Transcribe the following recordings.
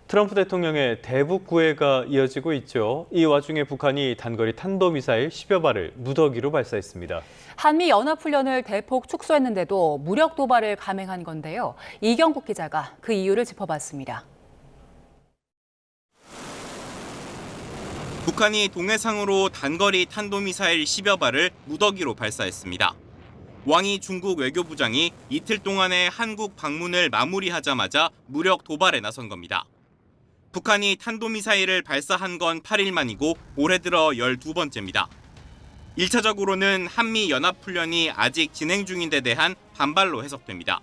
트럼프 대통령의 대북 구애가 이어지고 있죠. 이 와중에 북한이 단거리 탄도미사일 10여 발을 무더기로 발사했습니다. 한미 연합훈련을 대폭 축소했는데도 무력 도발을 감행한 건데요. 이경국 기자가 그 이유를 짚어봤습니다. 북한이 동해상으로 단거리 탄도미사일 10여 발을 무더기로 발사했습니다. 왕이 중국 외교부장이 이틀 동안의 한국 방문을 마무리하자마자 무력 도발에 나선 겁니다. 북한이 탄도미사일을 발사한 건 8일 만이고 올해 들어 12번째입니다. 1차적으로는 한미연합훈련이 아직 진행 중인 데 대한 반발로 해석됩니다.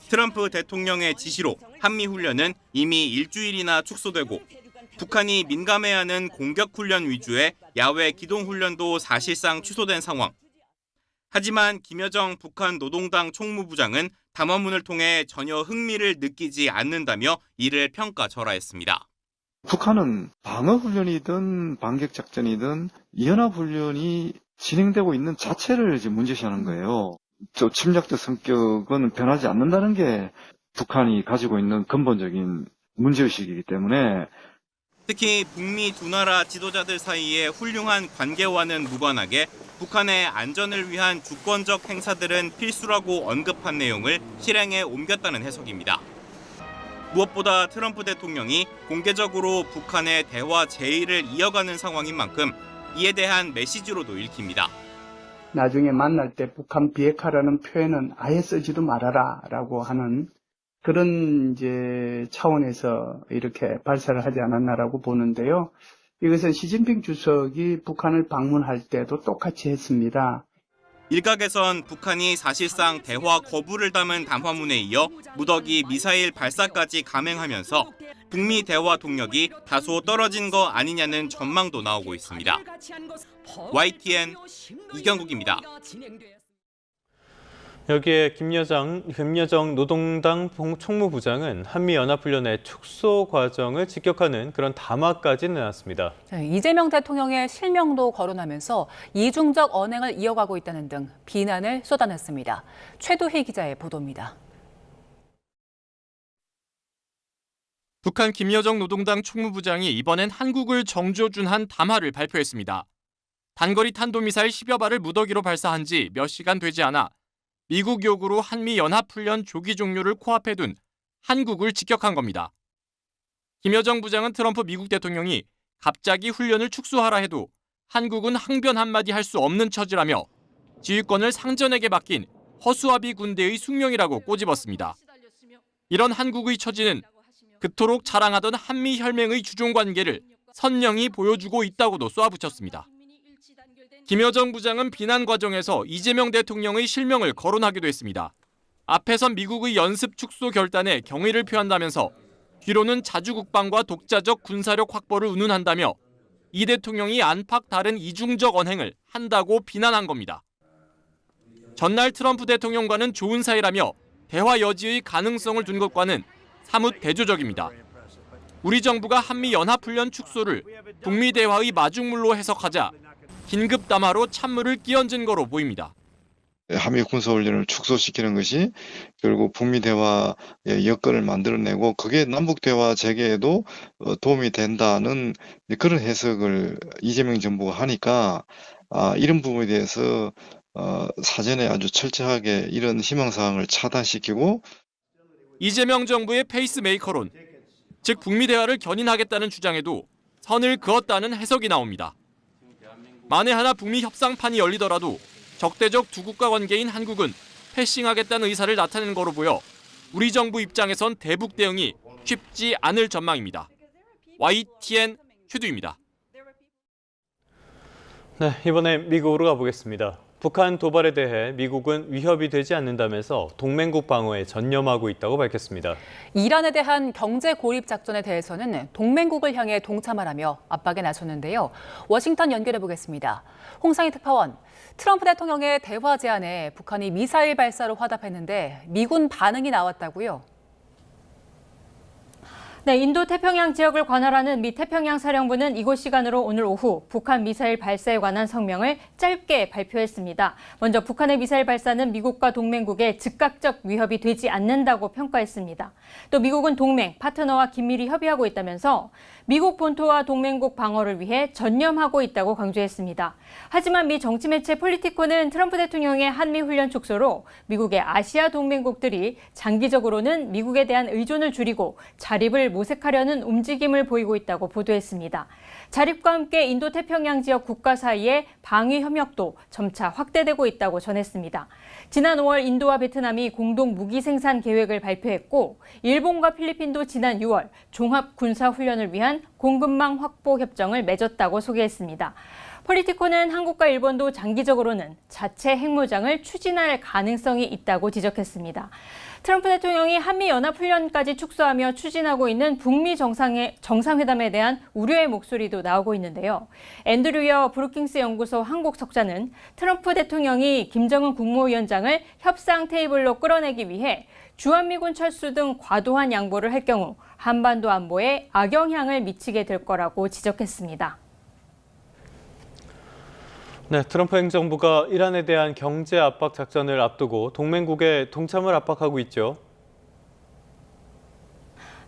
트럼프 대통령의 지시로 한미훈련은 이미 일주일이나 축소되고 북한이 민감해하는 공격훈련 위주의 야외 기동훈련도 사실상 취소된 상황. 하지만 김여정 북한 노동당 총무부장은 담화문을 통해 전혀 흥미를 느끼지 않는다며 이를 평가절하했습니다. 북한은 방어훈련이든 반격작전이든 연합훈련이 진행되고 있는 자체를 지금 문제시하는 거예요. 저 침략적 성격은 변하지 않는다는 게 북한이 가지고 있는 근본적인 문제의식이기 때문에 특히 북미 두 나라 지도자들 사이의 훌륭한 관계와는 무관하게 북한의 안전을 위한 주권적 행사들은 필수라고 언급한 내용을 실행에 옮겼다는 해석입니다. 무엇보다 트럼프 대통령이 공개적으로 북한의 대화 제의를 이어가는 상황인 만큼 이에 대한 메시지로도 읽힙니다. 나중에 만날 때 북한 비핵화라는 표현은 아예 쓰지도 말아라라고 하는 그런 차원에서 이렇게 발사를 하지 않았나라고 보는데요. 이것은 시진핑 주석이 북한을 방문할 때도 똑같이 했습니다. 일각에선 북한이 사실상 대화 거부를 담은 담화문에 이어 무더기 미사일 발사까지 감행하면서 북미 대화 동력이 다소 떨어진 거 아니냐는 전망도 나오고 있습니다. YTN 이경국입니다. 여기에 김여정 노동당 총무부장은 한미연합훈련의 축소 과정을 직격하는 그런 담화까지 내놨습니다. 이재명 대통령의 실명도 거론하면서 이중적 언행을 이어가고 있다는 등 비난을 쏟아냈습니다. 최두희 기자의 보도입니다. 북한 김여정 노동당 총무부장이 이번엔 한국을 정조준한 담화를 발표했습니다. 단거리 탄도미사일 10여 발을 무더기로 발사한 지 몇 시간 되지 않아 미국 요구로 한미연합훈련 조기 종료를 코앞에 둔 한국을 직격한 겁니다. 김여정 부장은 트럼프 미국 대통령이 갑자기 훈련을 축소하라 해도 한국은 항변 한마디 할 수 없는 처지라며 지휘권을 상전에게 맡긴 허수아비 군대의 숙명이라고 꼬집었습니다. 이런 한국의 처지는 그토록 자랑하던 한미혈맹의 주종관계를 선명히 보여주고 있다고도 쏘아붙였습니다. 김여정 부장은 비난 과정에서 이재명 대통령의 실명을 거론하기도 했습니다. 앞에선 미국의 연습 축소 결단에 경의를 표한다면서 뒤로는 자주국방과 독자적 군사력 확보를 운운한다며 이 대통령이 안팎 다른 이중적 언행을 한다고 비난한 겁니다. 전날 트럼프 대통령과는 좋은 사이라며 대화 여지의 가능성을 둔 것과는 사뭇 대조적입니다. 우리 정부가 한미연합훈련 축소를 북미 대화의 마중물로 해석하자 긴급 담화로 찬물을 끼얹은 거로 보입니다. 한미 군사훈련을 축소시키는 것이 결국 북미 대화의 여건을 만들어내고 그게 남북 대화 재개에도 도움이 된다는 그런 해석을 이재명 정부가 하니까 이런 부분에 대해서 사전에 아주 철저하게 이런 희망사항을 차단시키고 이재명 정부의 페이스메이커론, 즉 북미 대화를 견인하겠다는 주장에도 선을 그었다는 해석이 나옵니다. 만에 하나 북미 협상판이 열리더라도 적대적 두 국가 관계인 한국은 패싱하겠다는 의사를 나타낸 거로 보여 우리 정부 입장에선 대북 대응이 쉽지 않을 전망입니다. YTN 최두입니다. 네, 이번엔 미국으로 가보겠습니다. 북한 도발에 대해 미국은 위협이 되지 않는다면서 동맹국 방어에 전념하고 있다고 밝혔습니다. 이란에 대한 경제 고립 작전에 대해서는 동맹국을 향해 동참하라며 압박에 나섰는데요. 워싱턴 연결해 보겠습니다. 홍상희 특파원, 트럼프 대통령의 대화 제안에 북한이 미사일 발사로 화답했는데 미군 반응이 나왔다고요? 네, 인도 태평양 지역을 관할하는 미 태평양 사령부는 이곳 시간으로 오늘 오후 북한 미사일 발사에 관한 성명을 짧게 발표했습니다. 먼저 북한의 미사일 발사는 미국과 동맹국에 즉각적 위협이 되지 않는다고 평가했습니다. 또 미국은 동맹, 파트너와 긴밀히 협의하고 있다면서 미국 본토와 동맹국 방어를 위해 전념하고 있다고 강조했습니다. 하지만 미 정치 매체 폴리티코는 트럼프 대통령의 한미 훈련 축소로 미국의 아시아 동맹국들이 장기적으로는 미국에 대한 의존을 줄이고 자립을 모색하려는 움직임을 보이고 있다고 보도했습니다. 자립과 함께 인도 태평양 지역 국가 사이의 방위 협력도 점차 확대되고 있다고 전했습니다. 지난 5월 인도와 베트남이 공동 무기 생산 계획을 발표했고 일본과 필리핀도 지난 6월 종합 군사 훈련을 위한 공급망 확보 협정을 맺었다고 소개했습니다. 폴리티코는 한국과 일본도 장기적으로는 자체 핵무장을 추진할 가능성이 있다고 지적했습니다. 트럼프 대통령이 한미연합훈련까지 축소하며 추진하고 있는 북미 정상회담에 대한 우려의 목소리도 나오고 있는데요. 앤드류 여 브루킹스 연구소 한국 석자는 트럼프 대통령이 김정은 국무위원장을 협상 테이블로 끌어내기 위해 주한미군 철수 등 과도한 양보를 할 경우 한반도 안보에 악영향을 미치게 될 거라고 지적했습니다. 네, 트럼프 행정부가 이란에 대한 경제 압박 작전을 앞두고 동맹국의 동참을 압박하고 있죠.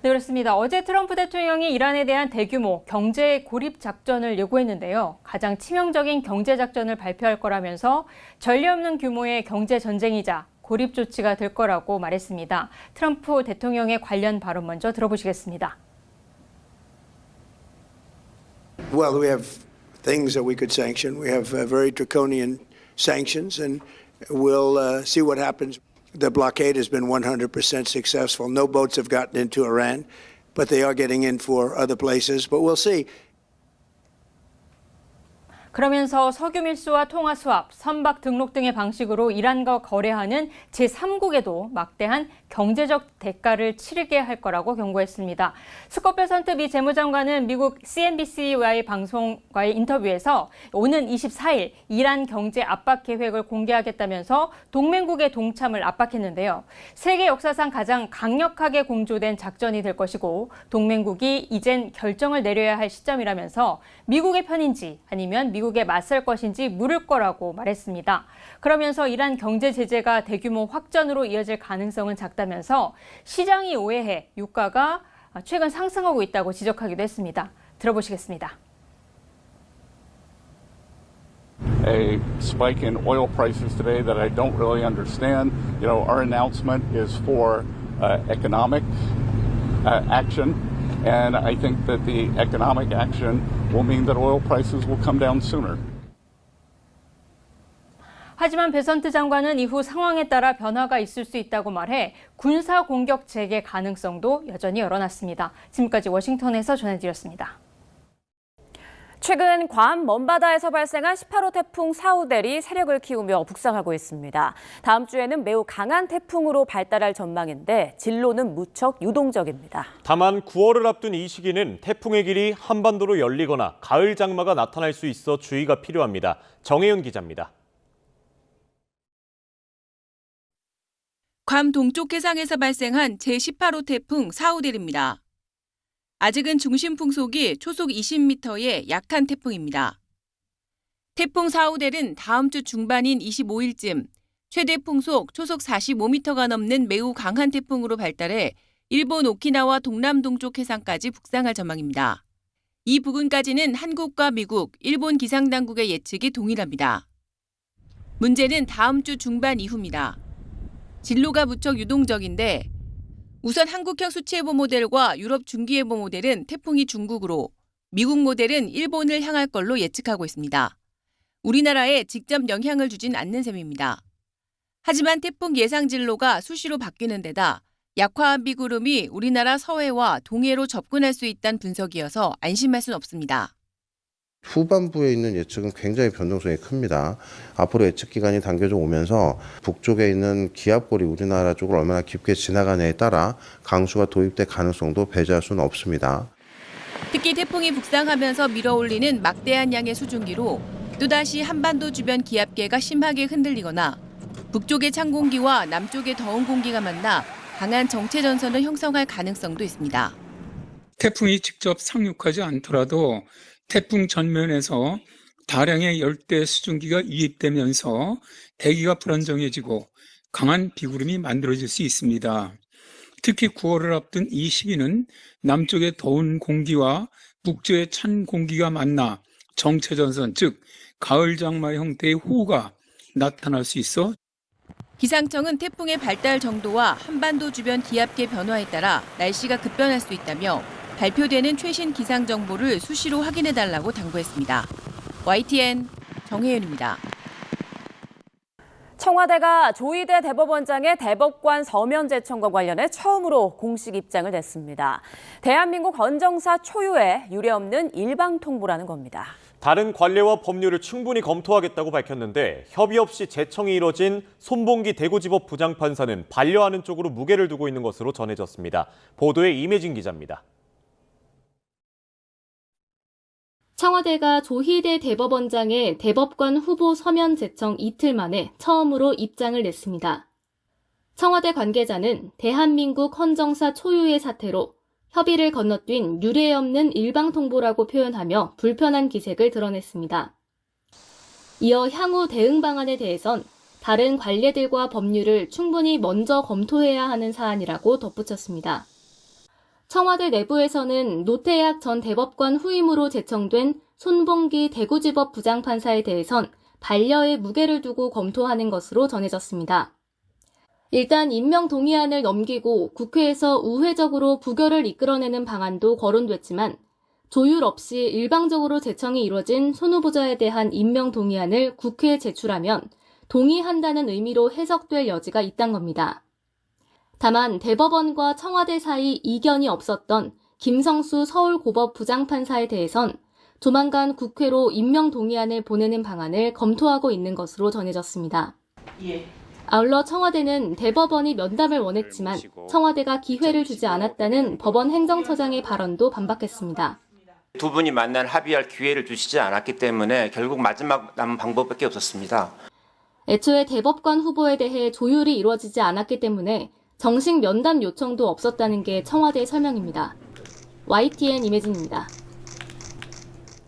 네, 그렇습니다. 어제 트럼프 대통령이 이란에 대한 대규모 경제 고립 작전을 예고했는데요. 가장 치명적인 경제 작전을 발표할 거라면서 전례 없는 규모의 경제 전쟁이자 고립 조치가 될 거라고 말했습니다. 트럼프 대통령의 관련 발언 먼저 들어보시겠습니다. Well, we have things that we could sanction. We have very draconian sanctions, and we'll see what happens. The blockade has been 100% successful. No boats have gotten into Iran, but they are getting in for other places. But we'll see. 그러면서 석유 밀수와 통화 수합, 선박 등록 등의 방식으로 이란과 거래하는 제3국에도 막대한 경제적 대가를 치르게 할 거라고 경고했습니다. 스콧 베선트 미 재무장관은 미국 CNBC와의 방송과의 인터뷰에서 오는 24일 이란 경제 압박 계획을 공개하겠다면서 동맹국의 동참을 압박했는데요. 세계 역사상 가장 강력하게 공조된 작전이 될 것이고 동맹국이 이젠 결정을 내려야 할 시점이라면서 미국의 편인지 아니면 미국에 맞설 것인지 물을 거라고 말했습니다. 그러면서 이란 경제 제재가 대규모 확전으로 이어질 가능성은 작다면서 시장이 오해해 유가가 최근 상승하고 있다고 지적하기도 했습니다. 들어보시겠습니다. A spike in oil prices today that I don't really understand. You know, our announcement is for economic action. And I think that the economic action will mean that oil prices will come down sooner. 하지만 베선트 장관은 이후 상황에 따라 변화가 있을 수 있다고 말해 군사 공격 재개 가능성도 여전히 열어놨습니다. 지금까지 워싱턴에서 전해드렸습니다. 최근 괌 먼바다에서 발생한 18호 태풍 사우델이 세력을 키우며 북상하고 있습니다. 다음 주에는 매우 강한 태풍으로 발달할 전망인데 진로는 무척 유동적입니다. 다만 9월을 앞둔 이 시기는 태풍의 길이 한반도로 열리거나 가을 장마가 나타날 수 있어 주의가 필요합니다. 정혜윤 기자입니다. 괌 동쪽 해상에서 발생한 제18호 태풍 사우델입니다. 아직은 중심 풍속이 초속 20m의 약한 태풍입니다. 태풍 사우델은 다음 주 중반인 25일쯤 최대 풍속 초속 45m가 넘는 매우 강한 태풍으로 발달해 일본 오키나와 동남동쪽 해상까지 북상할 전망입니다. 이 부근까지는 한국과 미국, 일본 기상당국의 예측이 동일합니다. 문제는 다음 주 중반 이후입니다. 진로가 무척 유동적인데 우선 한국형 수치예보 모델과 유럽 중기예보 모델은 태풍이 중국으로, 미국 모델은 일본을 향할 걸로 예측하고 있습니다. 우리나라에 직접 영향을 주진 않는 셈입니다. 하지만 태풍 예상 진로가 수시로 바뀌는 데다 약화한 비구름이 우리나라 서해와 동해로 접근할 수 있다는 분석이어서 안심할 수는 없습니다. 후반부에 있는 예측은 굉장히 변동성이 큽니다. 앞으로 예측 기간이 당겨져 오면서 북쪽에 있는 기압골이 우리나라 쪽을 얼마나 깊게 지나가냐에 따라 강수가 도입될 가능성도 배제할 수는 없습니다. 특히 태풍이 북상하면서 밀어올리는 막대한 양의 수증기로 또다시 한반도 주변 기압계가 심하게 흔들리거나 북쪽의 찬 공기와 남쪽의 더운 공기가 만나 강한 정체 전선을 형성할 가능성도 있습니다. 태풍이 직접 상륙하지 않더라도 태풍 전면에서 다량의 열대 수증기가 유입되면서 대기가 불안정해지고 강한 비구름이 만들어질 수 있습니다. 특히 9월을 앞둔 이 시기는 남쪽의 더운 공기와 북쪽의 찬 공기가 만나 정체전선, 즉 가을 장마 형태의 호우가 나타날 수 있어 기상청은 태풍의 발달 정도와 한반도 주변 기압계 변화에 따라 날씨가 급변할 수 있다며 발표되는 최신 기상 정보를 수시로 확인해달라고 당부했습니다. YTN 정혜윤입니다. 청와대가 조희대 대법원장의 대법관 서면 제청과 관련해 처음으로 공식 입장을 냈습니다. 대한민국 헌정사 초유의 유례없는 일방 통보라는 겁니다. 다른 관례와 법률을 충분히 검토하겠다고 밝혔는데 협의 없이 제청이 이뤄진 손봉기 대구지법 부장판사는 반려하는 쪽으로 무게를 두고 있는 것으로 전해졌습니다. 보도에 임혜진 기자입니다. 청와대가 조희대 대법원장의 대법관 후보 서면 제청 이틀 만에 처음으로 입장을 냈습니다. 청와대 관계자는 대한민국 헌정사 초유의 사태로 협의를 건너뛴 유례없는 일방통보라고 표현하며 불편한 기색을 드러냈습니다. 이어 향후 대응 방안에 대해선 다른 관례들과 법률을 충분히 먼저 검토해야 하는 사안이라고 덧붙였습니다. 청와대 내부에서는 노태학 전 대법관 후임으로 제청된 손봉기 대구지법 부장판사에 대해선 반려의 무게를 두고 검토하는 것으로 전해졌습니다. 일단 임명 동의안을 넘기고 국회에서 우회적으로 부결을 이끌어내는 방안도 거론됐지만 조율 없이 일방적으로 제청이 이뤄진 손 후보자에 대한 임명 동의안을 국회에 제출하면 동의한다는 의미로 해석될 여지가 있다는 겁니다. 다만 대법원과 청와대 사이 이견이 없었던 김성수 서울고법 부장판사에 대해선 조만간 국회로 임명 동의안을 보내는 방안을 검토하고 있는 것으로 전해졌습니다. 아울러 청와대는 대법원이 면담을 원했지만 청와대가 기회를 주지 않았다는 법원 행정처장의 발언도 반박했습니다. 두 분이 만날 합의할 기회를 주시지 않았기 때문에 결국 마지막 남은 방법밖에 없었습니다. 애초에 대법관 후보에 대해 조율이 이루어지지 않았기 때문에 정식 면담 요청도 없었다는 게 청와대의 설명입니다. YTN 임혜진입니다.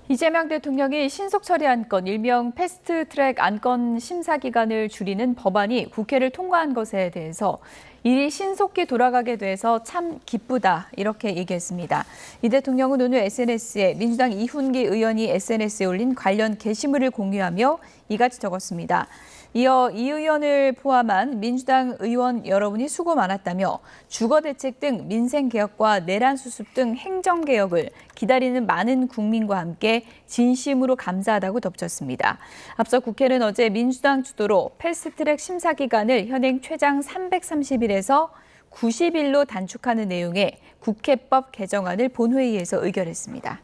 이재명 대통령이 신속 처리한 건 일명 패스트트랙 안건 심사 기간을 줄이는 법안이 국회를 통과한 것에 대해서 일이 신속히 돌아가게 돼서 참 기쁘다 이렇게 얘기했습니다. 이 대통령은 오늘 SNS에 민주당 이훈기 의원이 SNS에 올린 관련 게시물을 공유하며 이같이 적었습니다. 이어 이 의원을 포함한 민주당 의원 여러분이 수고 많았다며 주거대책 등 민생개혁과 내란수습 등 행정개혁을 기다리는 많은 국민과 함께 진심으로 감사하다고 덧붙였습니다. 앞서 국회는 어제 민주당 주도로 패스트트랙 심사 기간을 현행 최장 330일에서 90일로 단축하는 내용의 국회법 개정안을 본회의에서 의결했습니다.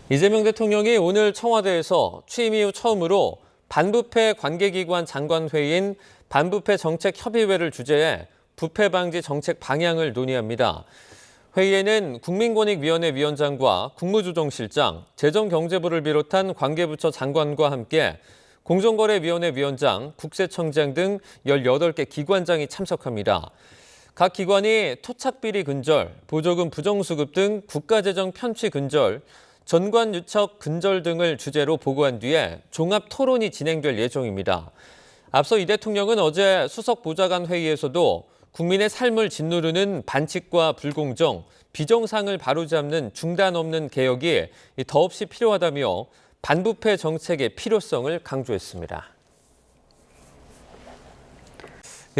이재명 대통령이 오늘 청와대에서 취임 이후 처음으로 반부패 관계기관 장관회의인 반부패 정책협의회를 주재해 부패 방지 정책 방향을 논의합니다. 회의에는 국민권익위원회 위원장과 국무조정실장, 재정경제부를 비롯한 관계부처 장관과 함께 공정거래위원회 위원장, 국세청장 등 18개 기관장이 참석합니다. 각 기관이 토착비리 근절, 보조금 부정수급 등 국가재정 편취 근절, 전관 유착 근절 등을 주제로 보고한 뒤에 종합 토론이 진행될 예정입니다. 앞서 이 대통령은 어제 수석 보좌관 회의에서도 국민의 삶을 짓누르는 반칙과 불공정, 비정상을 바로잡는 중단 없는 개혁이 더없이 필요하다며 반부패 정책의 필요성을 강조했습니다.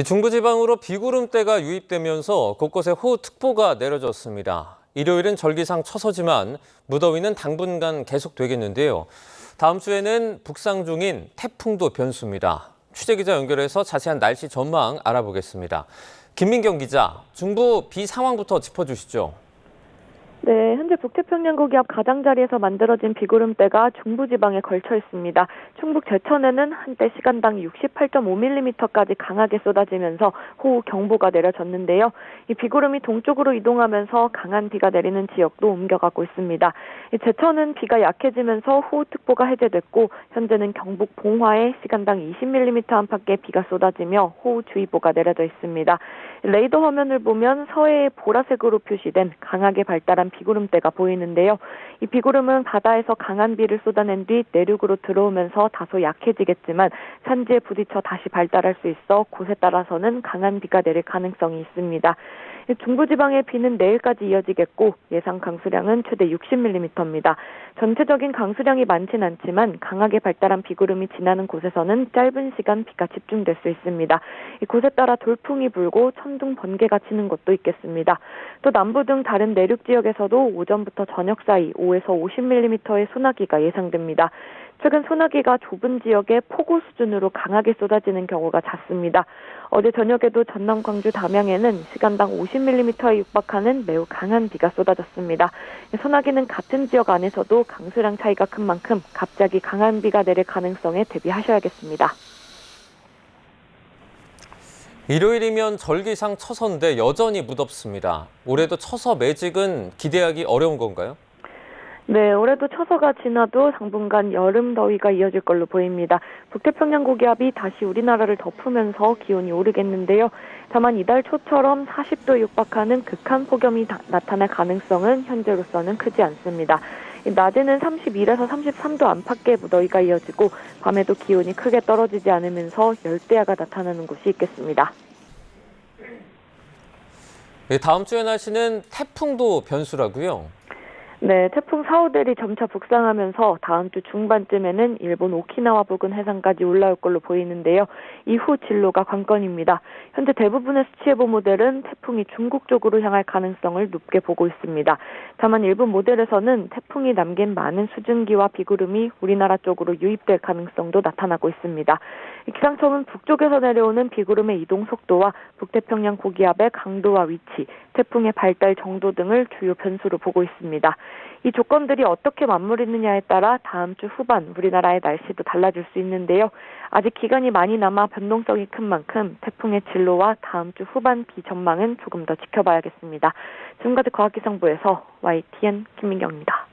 중부지방으로 비구름대가 유입되면서 곳곳에 호우특보가 내려졌습니다. 일요일은 절기상 처서지만 무더위는 당분간 계속되겠는데요. 다음 주에는 북상 중인 태풍도 변수입니다. 취재기자 연결해서 자세한 날씨 전망 알아보겠습니다. 김민경 기자, 중부 비 상황부터 짚어주시죠. 네, 현재 북태평양 고기압 가장자리에서 만들어진 비구름대가 중부지방에 걸쳐 있습니다. 충북 제천에는 한때 시간당 68.5mm까지 강하게 쏟아지면서 호우 경보가 내려졌는데요. 이 비구름이 동쪽으로 이동하면서 강한 비가 내리는 지역도 옮겨가고 있습니다. 제천은 비가 약해지면서 호우특보가 해제됐고 현재는 경북 봉화에 시간당 20mm 안팎의 비가 쏟아지며 호우주의보가 내려져 있습니다. 레이더 화면을 보면 서해에 보라색으로 표시된 강하게 발달한 비구름대가 보이는데요. 이 비구름은 바다에서 강한 비를 쏟아낸 뒤 내륙으로 들어오면서 다소 약해지겠지만 산지에 부딪혀 다시 발달할 수 있어 곳에 따라서는 강한 비가 내릴 가능성이 있습니다. 중부지방의 비는 내일까지 이어지겠고 예상 강수량은 최대 60mm입니다. 전체적인 강수량이 많진 않지만 강하게 발달한 비구름이 지나는 곳에서는 짧은 시간 비가 집중될 수 있습니다. 곳에 따라 돌풍이 불고 천둥 번개가 치는 곳도 있겠습니다. 또 남부 등 다른 내륙 지역에서도 오전부터 저녁 사이 5에서 50mm의 소나기가 예상됩니다. 최근 소나기가 좁은 지역에 폭우 수준으로 강하게 쏟아지는 경우가 잦습니다. 어제 저녁에도 전남, 광주, 담양에는 시간당 50mm에 육박하는 매우 강한 비가 쏟아졌습니다. 소나기는 같은 지역 안에서도 강수량 차이가 큰 만큼 갑자기 강한 비가 내릴 가능성에 대비하셔야겠습니다. 일요일이면 절기상 처서인데 여전히 무덥습니다. 올해도 처서 매직은 기대하기 어려운 건가요? 네, 올해도 처서가 지나도 당분간 여름 더위가 이어질 걸로 보입니다. 북태평양 고기압이 다시 우리나라를 덮으면서 기온이 오르겠는데요. 다만 이달 초처럼 40도에 육박하는 극한 폭염이 나타날 가능성은 현재로서는 크지 않습니다. 낮에는 31에서 33도 안팎의 무더위가 이어지고 밤에도 기온이 크게 떨어지지 않으면서 열대야가 나타나는 곳이 있겠습니다. 다음 주의 날씨는 태풍도 변수라고요? 네, 태풍 사우델이 점차 북상하면서 다음 주 중반쯤에는 일본 오키나와 부근 해상까지 올라올 걸로 보이는데요. 이후 진로가 관건입니다. 현재 대부분의 수치예보 모델은 태풍이 중국 쪽으로 향할 가능성을 높게 보고 있습니다. 다만 일부 모델에서는 태풍이 남긴 많은 수증기와 비구름이 우리나라 쪽으로 유입될 가능성도 나타나고 있습니다. 기상청은 북쪽에서 내려오는 비구름의 이동 속도와 북태평양 고기압의 강도와 위치, 태풍의 발달 정도 등을 주요 변수로 보고 있습니다. 이 조건들이 어떻게 맞물리느냐에 따라 다음 주 후반 우리나라의 날씨도 달라질 수 있는데요. 아직 기간이 많이 남아 변동성이 큰 만큼 태풍의 진로와 다음 주 후반 비 전망은 조금 더 지켜봐야겠습니다. 지금까지 과학기상부에서 YTN 김민경입니다.